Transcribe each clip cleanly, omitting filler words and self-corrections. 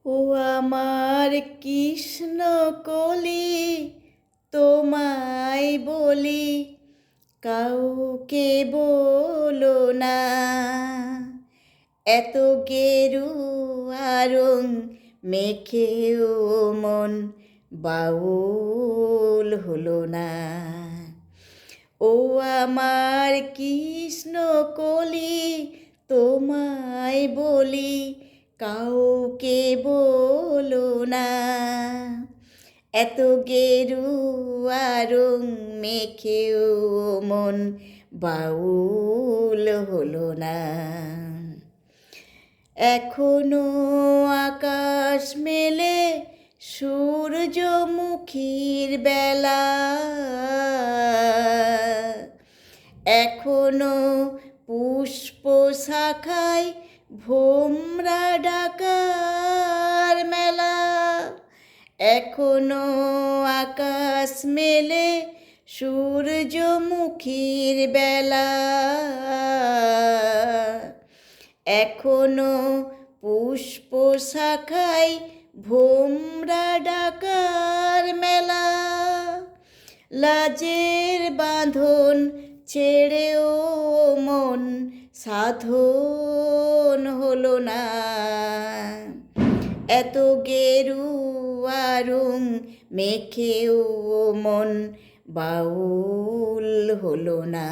ও আমার কৃষ্ণ কলি, তোমায় বলি, কাউকে বলো না। এত গেরুয়া রং মেখেও মন বাউল হলো না। ও আমার কৃষ্ণ কলি, তোমায় বলি, কাউকে বলো না। এত গেরুয়া রং মেখেও মন বাউল হলো না। এখনো আকাশ মেলে সূর্যমুখীর বেলা, এখনো পুষ্প শাখায় ভোমরা ডাকার মেলা। এখনো আকাশ মেলে সূর্যমুখীর বেলা, এখনো পুষ্প শাখায় ভোমরা ডাকার মেলা। লাজের বাঁধন ছেড়েও মন সাধন হলো না। এত গেরুয়া রং মেখেও মন বাউল হলো না।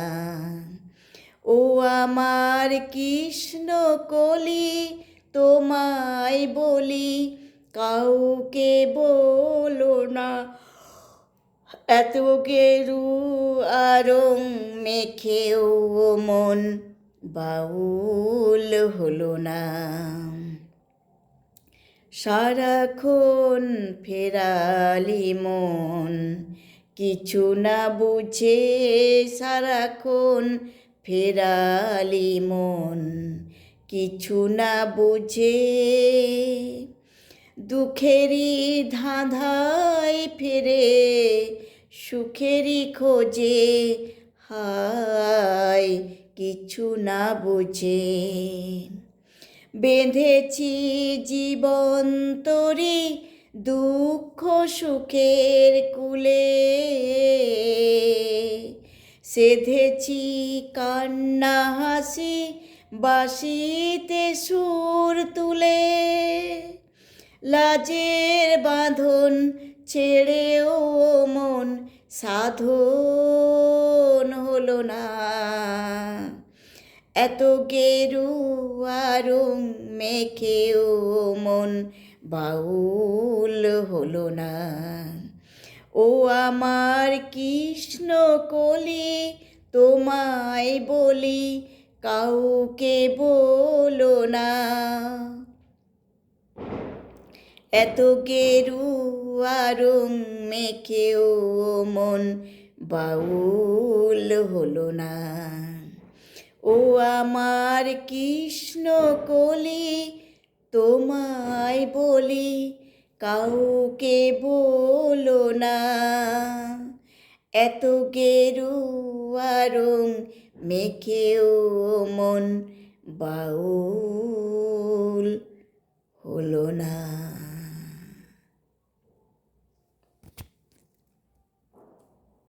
ও আমার কৃষ্ণ কলি, তোমায় বলি, কাউকে বলো না। এত গেরুয়া রং মেখেও মন বাউল হলো না। সারাক্ষণ ফেরালি মন কিছু না বুঝে, সারাক্ষণ ফেরালি মন কিছু না বুঝে। দুঃখেরই ধাঁধায় ফেরে সুখেরই খোঁজে, হায় কিছু না বুঝে। বেঁধেছি জীবন তরি দুঃখ সুখের কুলে, সেধেছি কান্না হাসি বাঁশিতে সুর তুলে। লাজের বাঁধন ছেড়েও মন সাধন হলো না। এত গেরুয়া রং মেখেও মন বাউল হলো না। ও আমার কৃষ্ণ কলি, তোমায় বলি, কাউকে বলো না। এত গেরুয়া রং মেখেও মন বাউল হলো না। ও আমার কৃষ্ণ কলি, তোমায় বলি, কাউকে বলো না। এত গেরুয়া রং মেখেও মন বাউল হলো না।